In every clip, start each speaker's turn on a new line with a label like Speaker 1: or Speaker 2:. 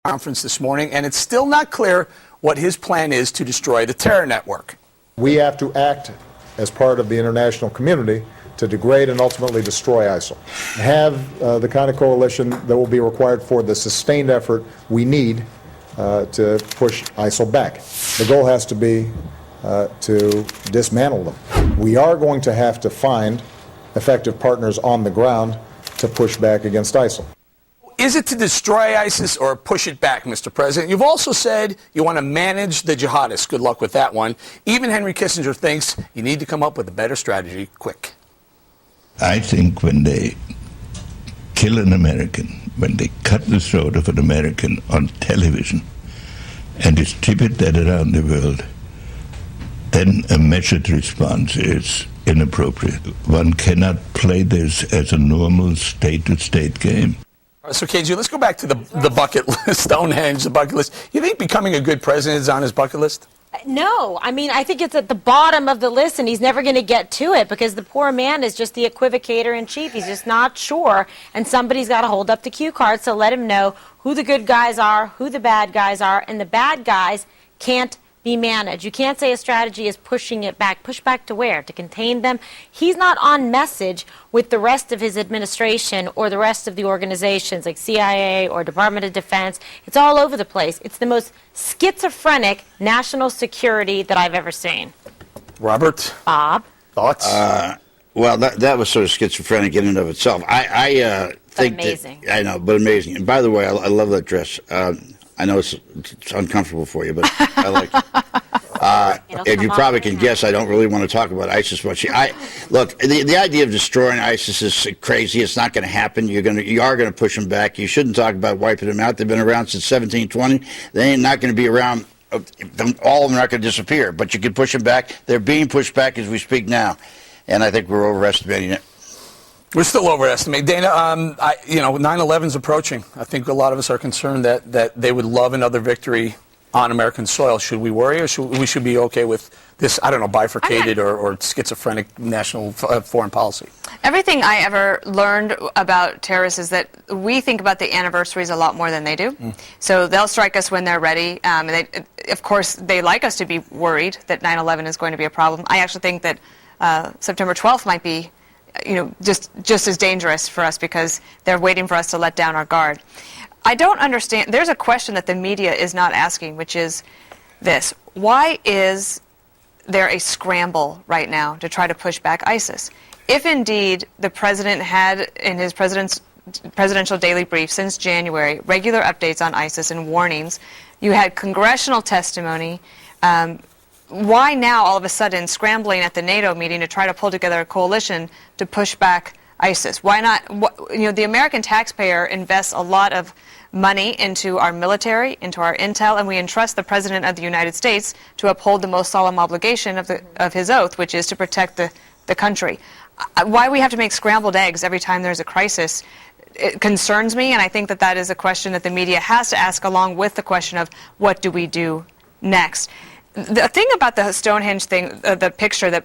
Speaker 1: conference this morning, and it's still not clear what his plan is to destroy the terror network.
Speaker 2: We have to act as part of the international community to degrade and ultimately destroy ISIL. Have the kind of coalition that will be required for the sustained effort we need to push ISIL back. The goal has to be to dismantle them. We are going to have to find effective partners on the ground to push back against ISIL.
Speaker 1: Is it to destroy ISIS or push it back, Mr. President? You've also said you want to manage the jihadists. Good luck with that one. Even Henry Kissinger thinks you need to come up with a better strategy quick.
Speaker 3: I think when they kill an American, when they cut the throat of an American on television and distribute that around the world, then a measured response is inappropriate. One cannot play this as a normal state-to-state game.
Speaker 1: So, KG, let's go back to the bucket list, Stonehenge, the bucket list. You think becoming a good president is on his bucket list?
Speaker 4: No. I mean, I think it's at the bottom of the list, and he's never going to get to it because the poor man is just the equivocator in chief. He's just not sure, and somebody's got to hold up the cue card, so let him know who the good guys are, who the bad guys are, and the bad guys can't be managed. You can't say a strategy is pushing it back. Push back to where? To contain them? He's not on message with the rest of his administration or the rest of the organizations like CIA or Department of Defense. It's all over the place. It's the most schizophrenic national security that I've ever seen.
Speaker 1: Robert?
Speaker 4: Bob?
Speaker 1: Thoughts?
Speaker 5: Well, that was sort of schizophrenic in and of itself. I think
Speaker 4: amazing.
Speaker 5: I know, but amazing. And by the way, I love that dress. I know it's uncomfortable for you, but I like it. If you probably can guess, I don't really want to talk about ISIS much. Look, the idea of destroying ISIS is crazy. It's not going to happen. You are going to push them back. You shouldn't talk about wiping them out. They've been around since 1720. They ain't not going to be around. All of them are not going to disappear, but you can push them back. They're being pushed back as we speak now, and I think we're overestimating it.
Speaker 1: We're still overestimating. Dana, 9/11's approaching. I think a lot of us are concerned that they would love another victory on American soil. Should we worry, or should we be okay with this, I don't know, bifurcated or schizophrenic national foreign policy?
Speaker 6: Everything I ever learned about terrorists is that we think about the anniversaries a lot more than they do. So they'll strike us when they're ready. And of course, they like us to be worried that 9/11 is going to be a problem. I actually think that September 12th might be just as dangerous for us because they're waiting for us to let down our guard. I don't understand. There's a question that the media is not asking, which is this. Why is there a scramble right now to try to push back ISIS? If indeed the president had in his presidential daily brief since January regular updates on ISIS and warnings, you had congressional testimony, why now all of a sudden scrambling at the NATO meeting to try to pull together a coalition to push back ISIS? Why not? The American taxpayer invests a lot of money into our military, into our intel, and we entrust the President of the United States to uphold the most solemn obligation of his oath, which is to protect the country. Why we have to make scrambled eggs every time there's a crisis, it concerns me, and I think that is a question that the media has to ask along with the question of what do we do next. The thing about the Stonehenge thing, the picture, that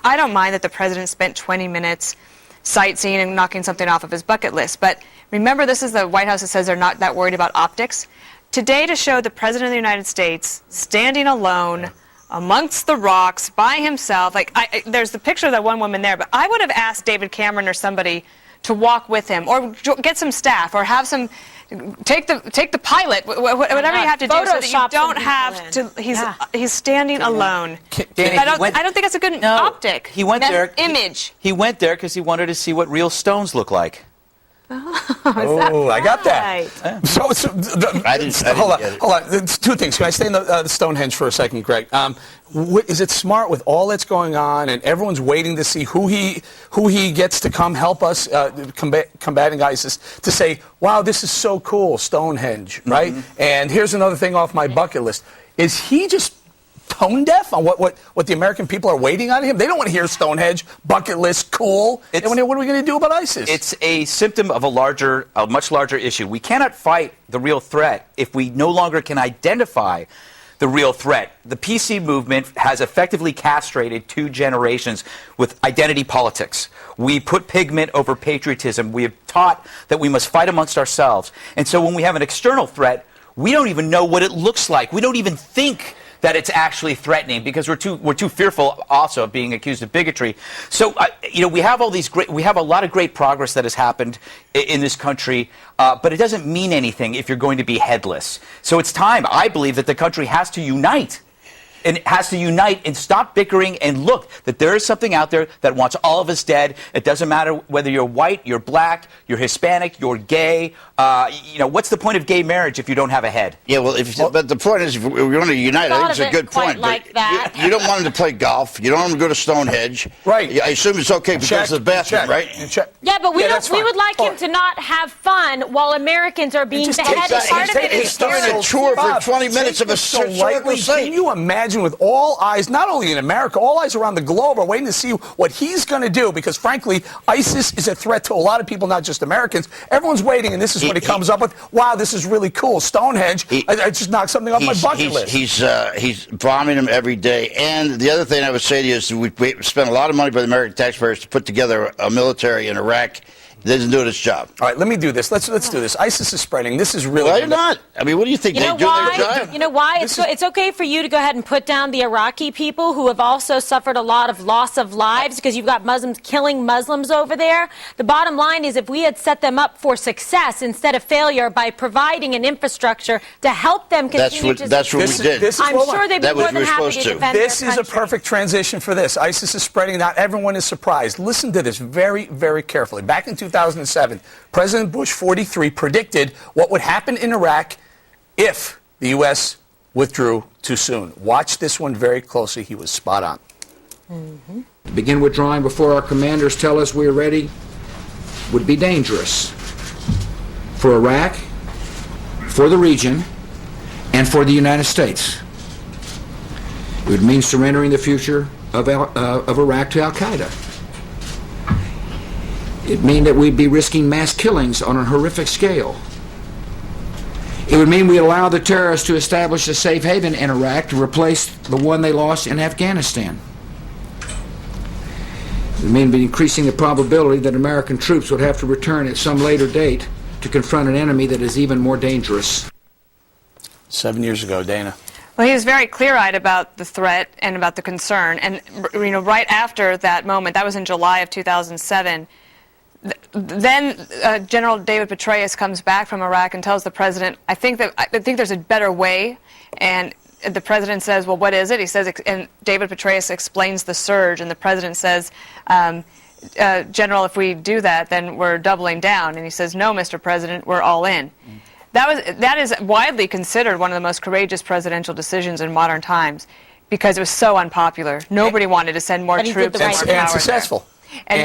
Speaker 6: I don't mind that the president spent 20 minutes sightseeing and knocking something off of his bucket list. But remember, this is the White House that says they're not that worried about optics. Today, to show the president of the United States standing alone amongst the rocks by himself, there's the picture of that one woman there, but I would have asked David Cameron or somebody to walk with him or get some staff or have some. Take the pilot, whatever you have to do, so that you don't have to. He's standing alone. I don't think it's a good optic.
Speaker 7: He went there.
Speaker 6: Image.
Speaker 7: He went there because he wanted to see what real stones look like.
Speaker 1: I got that. Yeah. Hold on. It's two things. Can I stay in the Stonehenge for a second, Greg? Is it smart with all that's going on and everyone's waiting to see who he gets to come help us combating ISIS to say, wow, this is so cool, Stonehenge, right? And here's another thing off my bucket list. Is he just tone deaf on what the American people are waiting on him? They don't want to hear Stonehenge, bucket list, cool. They want to hear, what are we going to do about ISIS?
Speaker 7: It's a symptom of a much larger issue. We cannot fight the real threat if we no longer can identify the real threat. The PC movement has effectively castrated 2 generations with identity politics. We put pigment over patriotism. We have taught that we must fight amongst ourselves. And so when we have an external threat, we don't even know what it looks like. We don't even think that it's actually threatening because we're too fearful also of being accused of bigotry. So we have a lot of great progress that has happened in this country, but it doesn't mean anything if you're going to be headless. So it's time, I believe, that the country has to unite. And it has to unite and stop bickering and look that there is something out there that wants all of us dead. It doesn't matter whether you're white, you're black, you're Hispanic, you're gay. What's the point of gay marriage if you don't have a head?
Speaker 5: Yeah, but the point is, if we're going to unite, I think it's a good point.
Speaker 4: Like
Speaker 5: but
Speaker 4: that.
Speaker 5: You don't want them to play golf. You don't want them to go to Stonehenge.
Speaker 1: Right.
Speaker 5: I assume it's okay because of the bathroom, right?
Speaker 4: Yeah, but we
Speaker 1: that's
Speaker 4: we
Speaker 1: fine.
Speaker 4: would like him to not have fun while Americans are being beheaded. Part of it is
Speaker 5: He's doing a tour for 20 minutes of a historical site.
Speaker 1: Can you imagine, with all eyes, not only in America, all eyes around the globe are waiting to see what he's going to do, because frankly, ISIS is a threat to a lot of people, not just Americans. Everyone's waiting, and this is what he comes up with. Wow, this is really cool. Stonehenge. I just knocked something off my bucket list.
Speaker 5: He's bombing them every day. And the other thing I would say to you is we spent a lot of money by the American taxpayers to put together a military in Iraq. It doesn't do its job.
Speaker 1: All right, let me do this. Let's do this. ISIS is spreading. This is really...
Speaker 5: Why not? I mean, what do you think?
Speaker 4: You know
Speaker 5: they do
Speaker 4: why?
Speaker 5: their job?
Speaker 4: You know why? It's okay for you to go ahead and put down the Iraqi people who have also suffered a lot of loss of lives because you've got Muslims killing Muslims over there. The bottom line is if we had set them up for success instead of failure by providing an infrastructure to help them continue to...
Speaker 5: That's what we did.
Speaker 4: I'm sure they'd be more than happy to defend
Speaker 1: This
Speaker 4: their
Speaker 1: is a
Speaker 4: country.
Speaker 1: perfect transition for this. ISIS is spreading. Not everyone is surprised. Listen to this very, very carefully. Back in 2007, President Bush 43 predicted what would happen in Iraq if the U.S. withdrew too soon. Watch this one very closely. He was spot on.
Speaker 8: To begin withdrawing before our commanders tell us we're ready would be dangerous for Iraq, for the region, and for the United States. It would mean surrendering the future of Iraq to al-Qaeda. It would mean that we'd be risking mass killings on a horrific scale. It would mean we allow the terrorists to establish a safe haven in Iraq to replace the one they lost in Afghanistan. It would mean increasing the probability that American troops would have to return at some later date to confront an enemy that is even more dangerous.
Speaker 1: 7 years ago, Dana.
Speaker 6: Well, he was very clear-eyed about the threat and about the concern. And, right after that moment, that was in July of 2007, then General David Petraeus comes back from Iraq and tells the president, I think there's a better way. And the president says, well, what is it? He says, and David Petraeus explains the surge, and the president says, General, if we do that, then we're doubling down. And he says, no, Mr. President, we're all in. That is widely considered one of the most courageous presidential decisions in modern times because it was so unpopular. Nobody wanted to send more troops
Speaker 1: And successful.
Speaker 6: But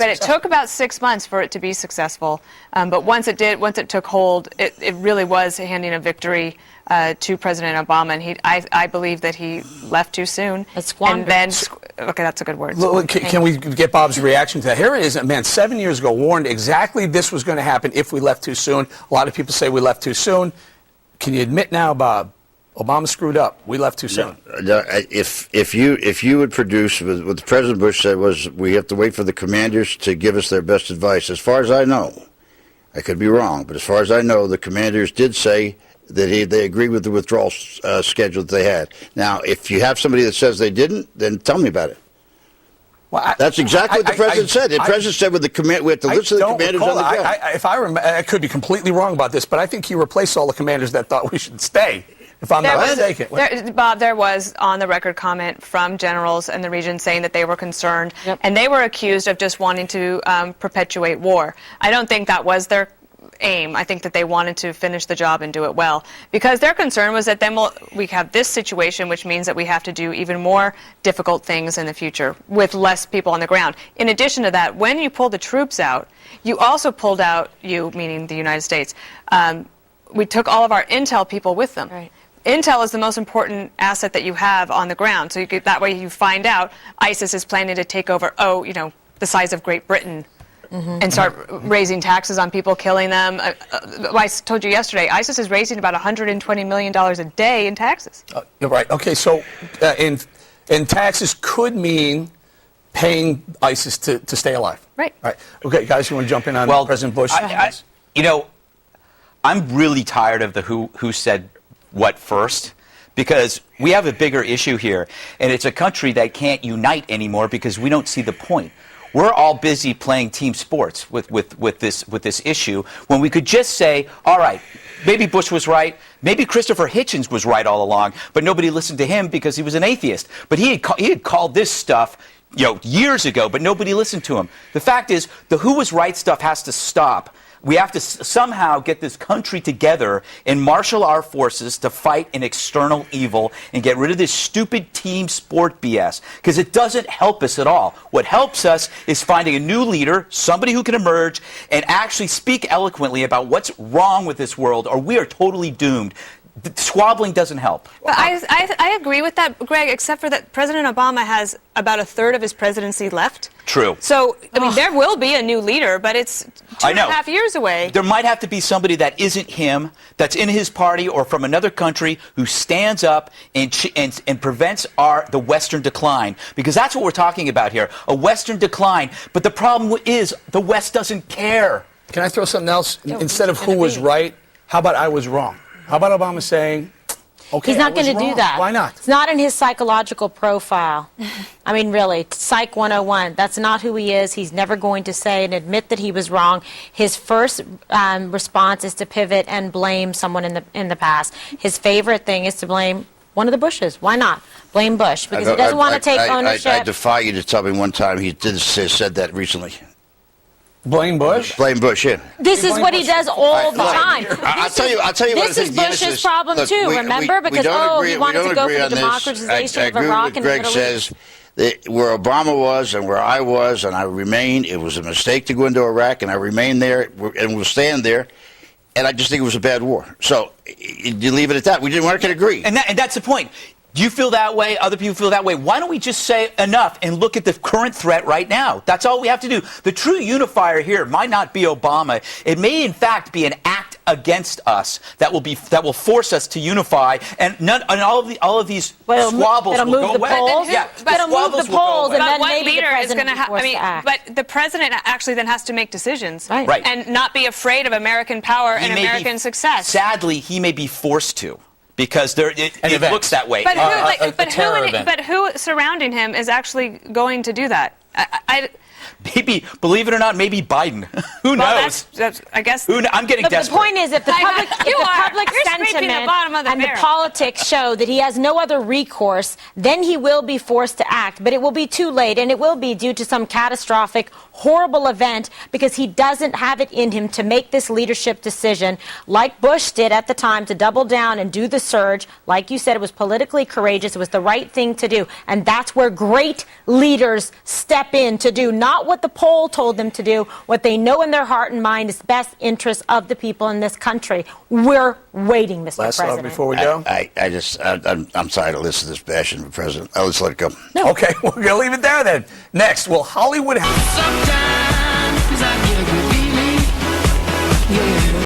Speaker 6: it took about 6 months for it to be successful. But once it took hold, it really was handing a victory to President Obama. And I believe that he left too soon.
Speaker 4: Squandered.
Speaker 6: And then, okay, that's a good word.
Speaker 1: Look, can we get Bob's reaction to that? Here it is. Man, 7 years ago, warned exactly this was going to happen if we left too soon. A lot of people say we left too soon. Can you admit now, Bob, Obama screwed up? We left too soon.
Speaker 5: No, if you would produce what President Bush said was we have to wait for the commanders to give us their best advice. As far as I know, I could be wrong, but as far as I know, the commanders did say that they agreed with the withdrawal schedule that they had. Now, if you have somebody that says they didn't, then tell me about it.
Speaker 1: Well,
Speaker 5: that's exactly what the president said. The president said we have to listen to the commanders on the ground.
Speaker 1: If I remember, I could be completely wrong about this, but I think he replaced all the commanders that thought we should stay. If I'm not mistaken.
Speaker 6: Bob, there was on the record comment from generals in the region saying that they were concerned, and they were accused of just wanting to perpetuate war. I don't think that was their aim. I think that they wanted to finish the job and do it well, because their concern was that then we have this situation, which means that we have to do even more difficult things in the future with less people on the ground. In addition to that, when you pull the troops out, you also pulled out, meaning the United States, we took all of our intel people with them. Right. Intel is the most important asset that you have on the ground. So that way you find out ISIS is planning to take over, the size of Great Britain and start raising taxes on people, killing them. I told you yesterday, ISIS is raising about $120 million a day in taxes.
Speaker 1: Right. Okay, so in taxes could mean paying ISIS to stay alive.
Speaker 6: Right.
Speaker 1: Right. Okay, guys, you want to jump in on President Bush?
Speaker 7: I'm really tired of the who said what first, because we have a bigger issue here, and it's a country that can't unite anymore because we don't see the point. We're all busy playing team sports with this issue when we could just say, all right, maybe Bush was right, maybe Christopher Hitchens was right all along, but nobody listened to him because he was an atheist. But he had called this stuff, years ago, but nobody listened to him. The fact is, the who was right stuff has to stop. We have to somehow get this country together and marshal our forces to fight an external evil and get rid of this stupid team sport BS, because it doesn't help us at all. What helps us is finding a new leader, somebody who can emerge and actually speak eloquently about what's wrong with this world, or we are totally doomed. Squabbling doesn't help.
Speaker 6: But I agree with that, Greg, except for that President Obama has about a third of his presidency left.
Speaker 7: True.
Speaker 6: So, I mean, there will be a new leader, but it's 2.5 years away.
Speaker 7: There might have to be somebody that isn't him, that's in his party or from another country, who stands up and prevents the Western decline. Because that's what we're talking about here, a Western decline. But the problem is the West doesn't care.
Speaker 1: Can I throw something else? Instead of who was right, how about I was wrong? How about Obama saying, okay,
Speaker 4: He's not going to do that.
Speaker 1: Why not?
Speaker 4: It's not in his psychological profile. I mean, really, Psych 101. That's not who he is. He's never going to say and admit that he was wrong. His first response is to pivot and blame someone in the past. His favorite thing is to blame one of the Bushes. Why not? Blame Bush, because he doesn't want to take ownership.
Speaker 5: I defy you to tell me one time he said that recently.
Speaker 1: Blame Bush?
Speaker 5: Blame Bush, yeah.
Speaker 4: This is what he does all the time.
Speaker 5: I'll tell you what I
Speaker 4: This is
Speaker 5: think the answer
Speaker 4: Bush's
Speaker 5: is.
Speaker 4: problem
Speaker 5: Look,
Speaker 4: too, remember? Because, he wanted to go for the
Speaker 5: on this.
Speaker 4: democratization
Speaker 5: I
Speaker 4: of
Speaker 5: agree
Speaker 4: Iraq
Speaker 5: with
Speaker 4: and
Speaker 5: Greg
Speaker 4: the Middle East.
Speaker 5: says that where Obama was and where I was and I remain, it was a mistake to go into Iraq, and I remain there and will stand there. And I just think it was a bad war. So you leave it at that. We weren't going to agree.
Speaker 7: And that's the point. Do you feel that way? Other people feel that way. Why don't we just say enough and look at the current threat right now? That's all we have to do. The true unifier here might not be Obama. It may, in fact, be an act against us that will force us to unify, and all of these squabbles will go away.
Speaker 4: It'll move the polls, and then maybe the president will be forced to act.
Speaker 6: But the president actually then has to make decisions,
Speaker 4: right,
Speaker 6: and not be afraid of American power and American success.
Speaker 7: Sadly, he may be forced to. Because it looks that way.
Speaker 6: But who surrounding him is actually going to do that?
Speaker 7: Maybe, believe it or not, maybe Biden. Who knows?
Speaker 6: I guess.
Speaker 7: I'm getting desperate.
Speaker 4: The point is, if the public sentiment and the politics show that he has no other recourse, then he will be forced to act. But it will be too late, and it will be due to some catastrophic, horrible event, because he doesn't have it in him to make this leadership decision, like Bush did at the time, to double down and do the surge. Like you said, it was politically courageous. It was the right thing to do. And that's where great leaders step in to do, not what the poll told them to do, what they know in their heart and mind is best interest of the people in this country. We're waiting, Mr.
Speaker 1: Last
Speaker 4: President.
Speaker 1: thought before we go.
Speaker 5: I'm tired of listening to this bashing of the president. Let's let it go.
Speaker 4: No.
Speaker 1: Okay, we're going to leave it there then. Next, will Hollywood have...
Speaker 9: Sometimes I get a good feeling. Yeah.